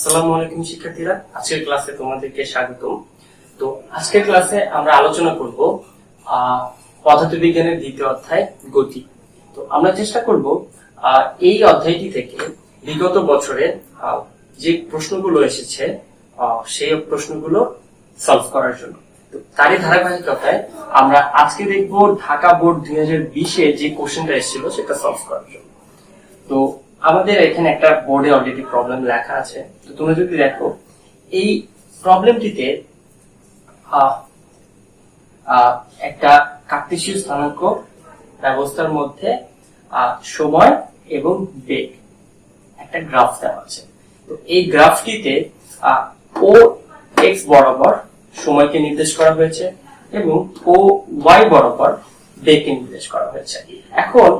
আসসালামু আলাইকুম শিক্ষার্থীরা, আজকের ক্লাসে তোমাদেরকে স্বাগতম। তো আজকের ক্লাসে আমরা আলোচনা করব পদার্থবিজ্ঞানের দ্বিতীয় অধ্যায় গতি। তো আমরা চেষ্টা করব এই অধ্যায়টি থেকে বিগত বছরে যে প্রশ্নগুলো এসেছে সেই প্রশ্নগুলো সলভ করার জন্য। তো তারই ধারাবাহিকতায় আমরা আজকে দেখব ঢাকা বোর্ড 2020-এ যে কোশ্চেনটা এসেছিল সেটা সলভ করার জন্য। তো আমাদের এখানে একটা বোর্ডে অলরেডি প্রবলেম লেখা আছে। তো তোমরা যদি দেখো এই প্রবলেমটিতে একটা কার্টেসীয় স্থানাঙ্ক ব্যবস্থার মধ্যে সময় এবং বেগ একটা গ্রাফ দেওয়া আছে। তো এই গ্রাফটিতে ও এক্স বরাবর সময়কে নির্দেশ করা হয়েছে এবং ও ওয়াই বরাবর বেগকে নির্দেশ করা হয়েছে। এখন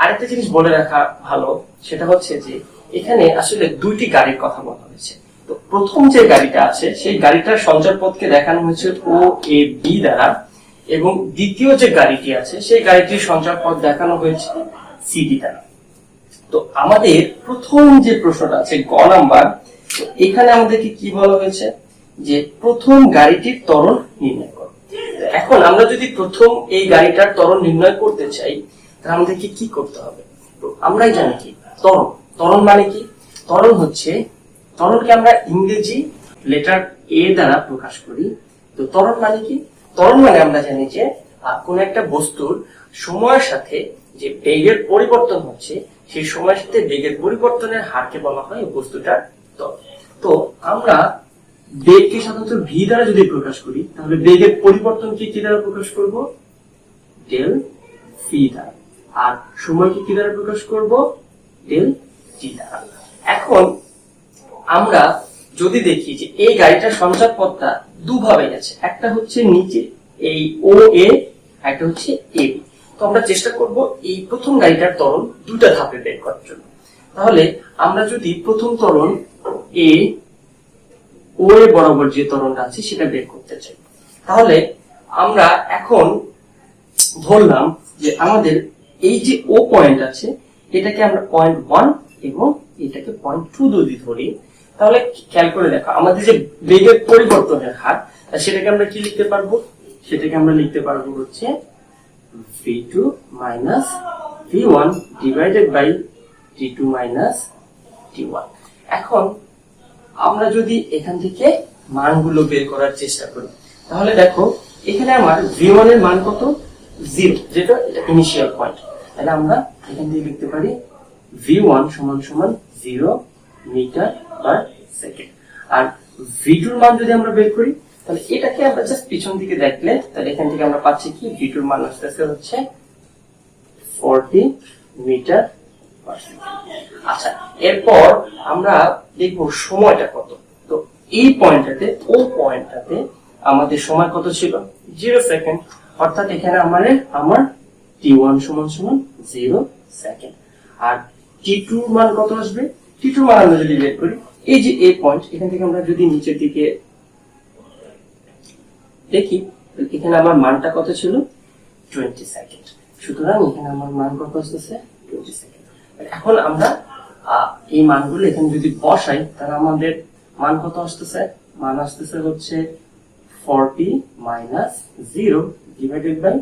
আরেকটা জিনিস বলে রাখা ভালো, সেটা হচ্ছে যে এখানে আসলে দুইটি গাড়ির কথা বলা হয়েছে। তো প্রথম যে গাড়িটা আছে সেই গাড়িটার সঞ্চার পথকে দেখানো হয়েছে ও এ বি দ্বারা, এবং দ্বিতীয় যে গাড়িটি আছে সেই গাড়িটির সঞ্চার পথ দেখানো হয়েছে সিডি দ্বারা। তো আমাদের প্রথম যে প্রশ্নটা আছে গ নাম্বার, তো এখানে আমাদেরকে কি বলা হয়েছে যে প্রথম গাড়িটির ত্বরণ নির্ণয় করো। এখন আমরা যদি প্রথম এই গাড়িটার ত্বরণ নির্ণয় করতে চাই তাহলে আমাদেরকে কি করতে হবে? তো আমরাই জানি কি ত্বরণ। ত্বরণ মানে কি? ত্বরণ হচ্ছে, ত্বরণকে আমরা ইংরেজি লেটার এ দ্বারা প্রকাশ করি। তো ত্বরণ মানে কি? ত্বরণ মানে আমরা জানি যে কোন একটা বস্তুর সময়ের সাথে যে বেগের পরিবর্তন হচ্ছে সেই সময়ের সাথে বেগের পরিবর্তনের হারকে বলা হয় বস্তুটার ত্বরণ। তো আমরা বেগকে সাধারণত ভি দ্বারা যদি প্রকাশ করি তাহলে বেগের পরিবর্তনকে কি দ্বারা প্রকাশ করব? ডেল ভি দ্বারা। আর সময়কে কি দ্বারা প্রকাশ করব? ডেল টি দ্বারা। এখন আমরা যদি দেখি যে এই গাড়িটার সঞ্চার পথটা দুভাবে গেছে, একটা হচ্ছে নিচে এই ও এ, একটা হচ্ছে এ বি। তো আমরা চেষ্টা করব এই প্রথম গাড়িটার ত্বরণ দুটা ধাপে বের করার জন্য। তাহলে আমরা যদি প্রথম ত্বরণ এ ও এ বরাবর যে ত্বরণটা আছে সেটা বের করতে চাই, তাহলে আমরা এখন ধরলাম যে আমাদের এই যে ও পয়েন্ট আছে এটাকে আমরা পয়েন্ট 1 এবং এটাকে পয়েন্ট 2 যদি ধরি, তাহলে খেয়াল করে দেখো আমাদের যে বেগের পরিবর্তনের হার সেটাকে আমরা কি লিখতে পারবো? সেটাকে আমরা লিখতে পারবো হচ্ছে v2 minus v1 divided by t2 minus t1। এখন আমরা যদি এখান থেকে মানগুলো বের করার চেষ্টা করি তাহলে দেখো এখানে আমার v1 এর মান কত? 0, যেটা এটা ইনিশিয়াল পয়েন্ট। তাহলে আমরা এখান থেকে লিখতে পারি v1 সমান সমান 0 মিটার পার সেকেন্ড। আর v2 এর মান যদি আমরা বের করি তাহলে এটাকে আমরা জাস্ট পিছন দিকে দেখলে তাহলে এখান থেকে আমরা পাচ্ছি কি v2 এর মান আসছে হচ্ছে 40 মিটার পার সেকেন্ড। আচ্ছা, এরপর আমরা দেখব সময়টা কত। তো এই পয়েন্টটাতে ও পয়েন্টটাতে আমাদের সময় কত ছিল? 0 সেকেন্ড। অর্থাৎ এখানে আমার t1 সমান সমান 0 সেকেন্ড। আর t2 মান কত আসবে? t2 মান আমরা যদি বের করি, এই যে এই পয়েন্ট এখান থেকে আমরা যদি নিচের দিকে দেখি এখানে আমার মানটা কত ছিল? 20 সেকেন্ড। সুতরাং এখানে আমার মান কত আসছে? 20 সেকেন্ড। এখন আমরা এই মানগুলো এখানে যদি বসাই তাহলে আমাদের মান কত আসতেছে? মান আসতেছে হচ্ছে 40 মাইনাস 0 ডিভাইডেড বাই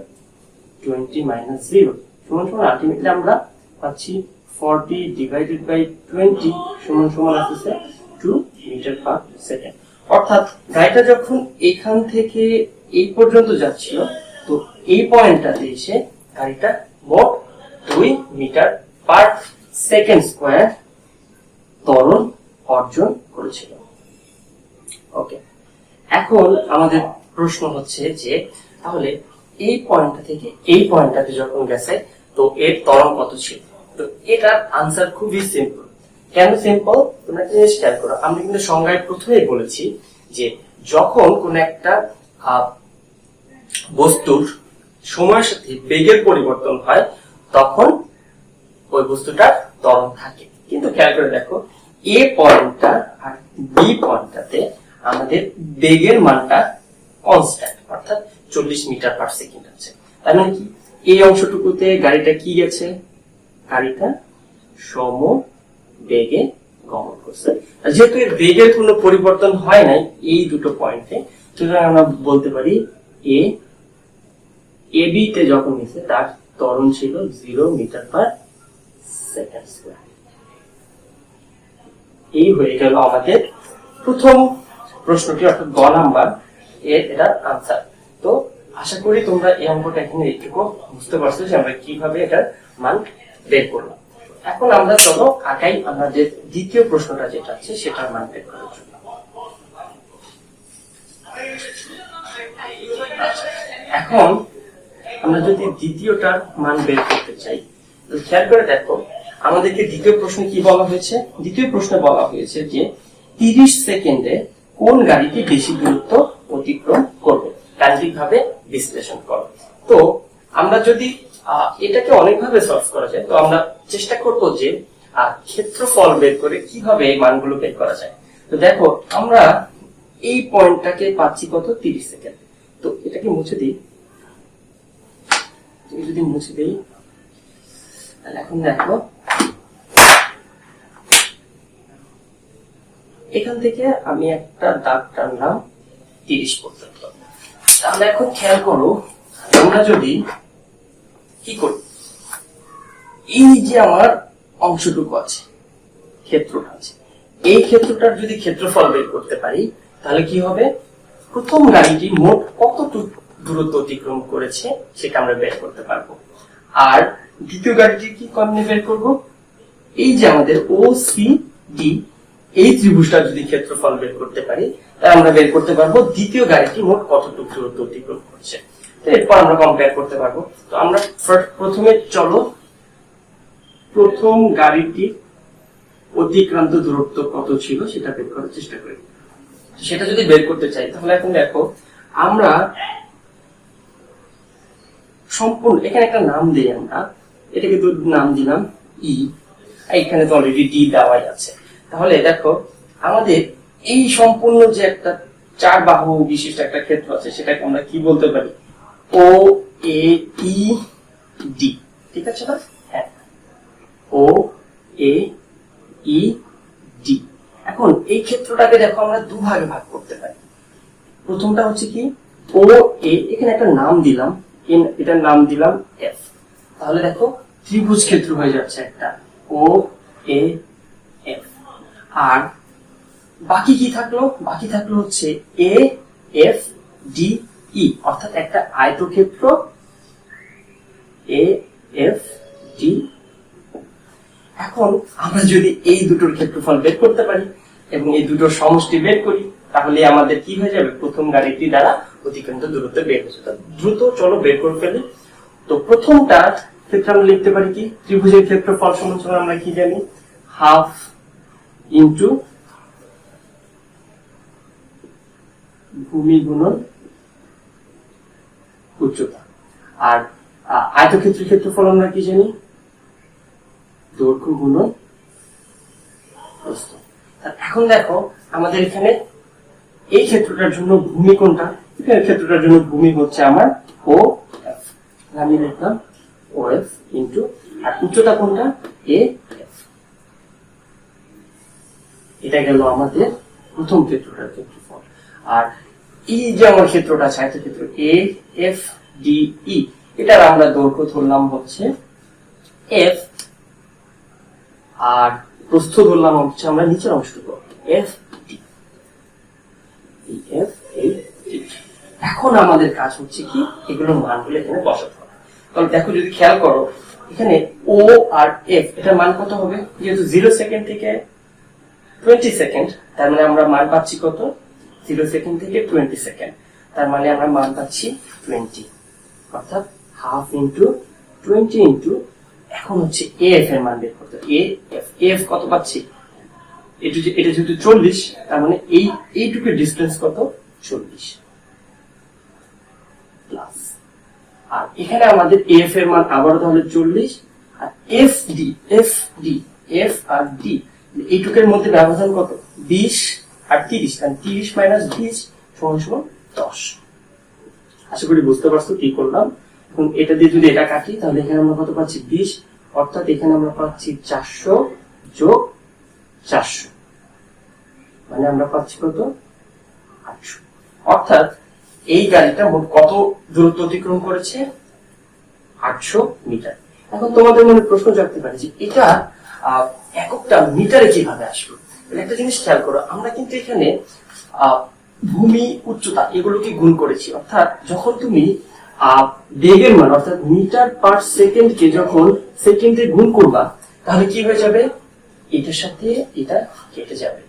20 মাইনাস 0 সমান সমান আলটিমেটলি আমরা পাচ্ছি 40 ডিভাইডেড বাই 20 সমান সমান আসছে 2 মিটার পার সেকেন্ড। অর্থাৎ গাড়িটা যখন এখান থেকে এই পর্যন্ত যাচ্ছিল তো এই পয়েন্টটাতে এসে গাড়িটা মোট 2 মিটার পার সেকেন্ড স্কয়ার ত্বরণ অর্জন করেছিল। ওকে, এখন আমাদের প্রশ্ন হচ্ছে যে তাহলে এই পয়েন্টটা থেকে এই পয়েন্টটাতে যখন গেছে তো এর ত্বরণ কত ছিল? তো এটার আনসার খুবই সিম্পল। কেন সিম্পল? তোমরা একটা জিনিস খেয়াল করো, আমরা কিন্তু সংজ্ঞায় প্রথমেই বলেছি যে যখন কোন একটা বস্তুর সময়ের সাথে বেগের পরিবর্তন হয় তখন ওই বস্তুটার ত্বরণ থাকে। কিন্তু খেয়াল করে দেখো এ পয়েন্টটা আর বি পয়েন্টটাতে আমাদের বেগের মানটা কনস্ট্যান্ট, অর্থাৎ 40 মিটার পার সেকেন্ড আছে। তার মানে কি এই অংশটুকুতে গাড়িটা কি গেছে? গাড়িটা সম বেগে কমন করছে। যেহেতু এর বেগের কোনো পরিবর্তন হয় নাই এই দুটো পয়েন্টে, সুতরাং আমরা বলতে পারি এবি তে যখন নিছে তার ত্বরণ ছিল 0 মিটার পার সেকেন্ড স্কয়ার। এই হয়ে গেল আমাদের প্রথম প্রশ্নটি, অর্থাৎ গ নাম্বার এর এটা আনসার। তো আশা করি তোমরা এই অঙ্কটা এখানে একটু বুঝতে পারছো যে আমরা কিভাবে এটার মান বের করলাম। এখন আমরা চলো আগাই আমাদের দ্বিতীয় প্রশ্নটা যেটা আছে সেটার মান বের করার জন্য। এখন আমরা যদি দ্বিতীয়টার মান বের করতে চাই, খেয়াল করে দেখো আমাদেরকে দ্বিতীয় প্রশ্নে কি বলা হয়েছে। দ্বিতীয় প্রশ্নে বলা হয়েছে যে 30 সেকেন্ডে কোন গাড়িটি বেশি দূরত্ব অতিক্রম করবে, গাণিতিক ভাবে বিশ্লেষণ করো। তো আমরা যদি এটাকে অনেকভাবে সলভ করা যায়, তো আমরা চেষ্টা করব যে ক্ষেত্রফল বের করে কিভাবে এই মানগুলো বের করা যায়। তো দেখো আমরা এই পয়েন্টটাকে পাচ্ছি কত, 30 সেকেন্ড। তো এটাকে মুছে দিই, যদি মুছে দিই তাহলে এখন দেখো এখান থেকে আমি একটা দাগ টানলাম 30 পর্যন্ত। তাহলে এখন খেয়াল করো আমরা যদি কি করি, এই যে আমার অংশটুকু আছে, ক্ষেত্রটা আছে, এই ক্ষেত্রটার যদি ক্ষেত্রফল বের করতে পারি তাহলে কি হবে, প্রথম গাড়িটি মোট কতটুকু দূরত্ব অতিক্রম করেছে সেটা আমরা বের করতে পারবো। আর দ্বিতীয় গাড়িটি কি কেমনে বের করব, এই যে আমাদের ও সি ডি এই ত্রিভুজটা যদি ক্ষেত্রফল বের করতে পারি তাহলে আমরা বের করতে পারবো দ্বিতীয় গাড়িটি মোট কতটুকু দূরত্ব অতিক্রম করছে। তো এরপর আমরা কম্পেয়ার করতে পারবো। তো আমরা প্রথমে চলো প্রথম গাড়িটি অতিক্রান্ত দূরত্ব কত ছিল সেটা বের করার চেষ্টা করি। সেটা যদি বের করতে চাই তাহলে এখন দেখো আমরা সম্পূর্ণ এখানে একটা নাম দিই, আমরা এটাকে নাম দিলাম ই, এখানে তো অলরেডি ডি দেওয়াই আছে। তাহলে দেখো আমাদের এই সম্পূর্ণ যে একটা 4 বাহু বিশিষ্ট একটা ক্ষেত্র আছে সেটাকে আমরা কি বলতে পারি, ও এ ই ডি, ঠিক আছে না? হ্যাঁ, ও এ ই ডি। এখন এই ক্ষেত্রটাকে দেখো আমরা দুভাগে ভাগ করতে পারি। প্রথমটা হচ্ছে কি, ও এ, এখানে একটা নাম দিলাম, এটার নাম দিলাম এফ। তাহলে দেখো ত্রিভুজ ক্ষেত্র হয়ে যাচ্ছে একটা, ও এ এফ। আর বাকি কি থাকলো, বাকি থাকলো হচ্ছে এ এফ ডি ই, অর্থাৎ একটা আয়তক্ষেত্র এ এফ ডি। এখন আমরা যদি এই দুটোর ক্ষেত্রফল বের করতে পারি এবং এই দুটোর সমষ্টি বের করি তাহলে আমাদের কি হয়ে যাবে, প্রথম গাড়িটি দ্বারা অতিক্রান্ত দূরত্ব বের হচ্ছে। দ্রুত চলো বের করে ফেলি। তো প্রথমটা ক্ষেত্রে আমরা লিখতে পারি কি, ত্রিভুজের ক্ষেত্রফল সমান আমরা কি জানি, হাফ ইন্টু ভূমি গুণন উচ্চতা। আর আয়তক্ষেত্রের ক্ষেত্রফল আমরা কি জানি, দৈর্ঘ্য গুণন প্রস্থ। এখন দেখো আমাদের এখানে এই ক্ষেত্রটার জন্য ভূমি কোনটা, এখানে ক্ষেত্রটার জন্য ভূমি হচ্ছে আমার ও এফ, আমি লিখলাম ও এফ ইন্টু, আর উচ্চতা কোনটা, এ এফ। এটা গেল আমাদের প্রথম ক্ষেত্রটার ক্ষেত্রফল। আর এই যে আমার ক্ষেত্রটা আছে আয়তক্ষেত্র এ এফ ডি ই, এটার আমরা দৈর্ঘ্য ধরলাম হচ্ছে এফ, আর প্রস্থ ধরলাম হচ্ছে আমরা নিচের অংশটুকু এফ ডি। এখন আমাদের কাজ হচ্ছে কি, এগুলোর মানগুলো এখানে বসাতে হবে। তাহলে দেখো যদি খেয়াল করো এখানে ও আর এফ এটার মান কত হবে, যেহেতু 0 সেকেন্ড থেকে 20 সেকেন্ড, তার মানে আমরা মান পাচ্ছি কত, 0 সেকেন্ড থেকে 20 সেকেন্ড, তার মানে আমরা মান পাচ্ছি 20, অর্থাৎ হাফ ইন্টু 20 ইন্টু, এখন হচ্ছে এ এফ এর মান বের করতে। এ এফ কত পাচ্ছি, এটা যেহেতু 40, তার মানে এইটুকু ডিস্টেন্স কত, 40 প্লাস, আর এখানে আমাদের এফ এর মান আবারও তাহলে 40, আর এফ আর ডি এইটুকের মধ্যে ব্যবধান কত, 20 আর 30, কারণ 30 মাইনাস 20 সমান 10। আশা করি বুঝতে পারছো কি করলাম। এখন এটা দিয়ে যদি এটা কাটি তাহলে এখানে আমরা কত পাচ্ছি, 20, অর্থাৎ এখানে আমরা পাচ্ছি 400 যোগ 400, মানে আমরা পাচ্ছি কত 800। অর্থাৎ এই গাড়িটা মোট কত দূরত্ব অতিক্রম করেছে 800 মিটার। এখন তোমাদের মনে প্রশ্ন জাগতে পারে যে এটা এককটা মিটারে কিভাবে আসলো। একটা জিনিস খেয়াল করো, আমরা কিন্তু এখানে ভূমি উচ্চতা এগুলোকে গুণ করেছি। অর্থাৎ যখন তুমি বেগের মান অর্থাৎ মিটার পার সেকেন্ডকে যখন সেকেন্ডে গুণ করবা, তাহলে কি হয়ে যাবে, এটার সাথে এটা কেটে যাবে,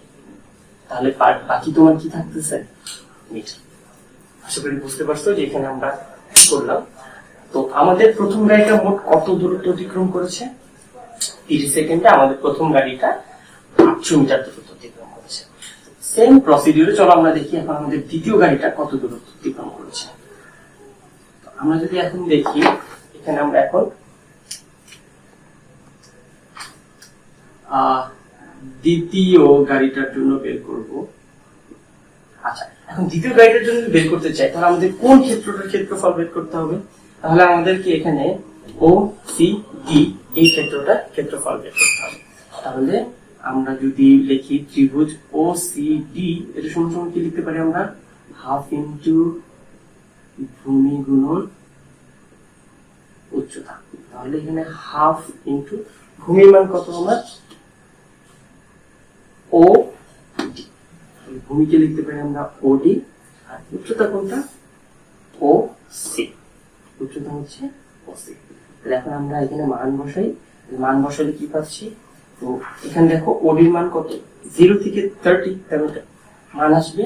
তাহলে বাকি তোমার কি থাকতেছে মিটার। আশা করি বুঝতে পারছো যে এখানে আমরা কি করলাম। তো আমাদের প্রথম গাড়িটা মোট কত দূরত্ব অতিক্রম করেছে, 30 সেকেন্ডে আমাদের প্রথম গাড়িটা 800 মিটার দূরত্ব অতিক্রম করেছে। সেম প্রসিডিউরে চলো আমরা দেখি এখন আমাদের দ্বিতীয় গাড়িটা কত দূরত্ব অতিক্রম করেছে। আমরা যদি এখন দেখি, এখানে আমরা এখন দ্বিতীয় গাড়িটার জন্য বের করব। আচ্ছা, এখন দ্বিতীয় গাড়িটার জন্য বের করতে চাই, তাহলে আমাদের কোন ক্ষেত্রটার ক্ষেত্রফল বের করতে হবে। তাহলে আমাদেরকে এখানে ও সি ডি এই ক্ষেত্রটার ক্ষেত্রফল বের করতে হবে। তাহলে আমরা যদি লিখি ত্রিভুজ ও সি ডি, এটা সমান কি লিখতে পারি আমরা, হাফ ইন্টু ভূমি গুণন উচ্চতা। তাহলে এখানে হাফ ইন্টু ভূমির মান কত আমার ও ডি, ভূমিকে লিখতে পারি আমরা ও ডি, আর উচ্চতা কোনটা ও সি, উচ্চতা হচ্ছে ও সি। তাহলে এখন আমরা এখানে মান বসাই, মান বসালে কি পাচ্ছি, তো এখানে দেখো ওডির মান কত, 0 থেকে 30, তাহলে মান আসবে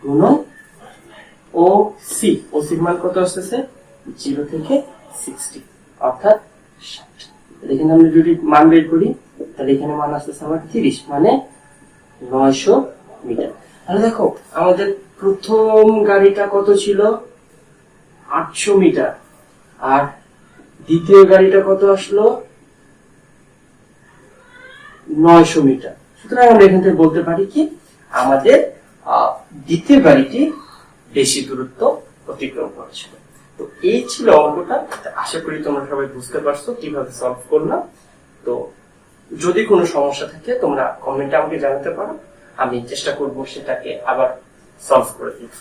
গুণন ও সি, ও সির মান কত আসতেছে 0 থেকে 60, অর্থাৎ 60। এখানে আমরা যদি মান বের করি, তাহলে এখানে মান আসতেছে আমার 30, মানে 900 মিটার। তাহলে দেখো আমাদের প্রথম গাড়িটা কত ছিল 800 মিটার, আর দ্বিতীয় গাড়িটা কত আসলো 900 মিটার। সুতরাং আমরা এখান থেকে বলতে পারি কি আমাদের দ্বিতীয় গাড়িটি বেশি দূরত্ব অতিক্রম করেছিল। তো এই ছিল অঙ্কটা। আশা করি তোমরা সবাই বুঝতে পারছো কিভাবে সলভ করলাম। তো যদি কোনো সমস্যা থাকে তোমরা কমেন্টে আমাকে জানাতে পারো, আমি চেষ্টা করব সেটাকে আবার সলভ করে দিতে।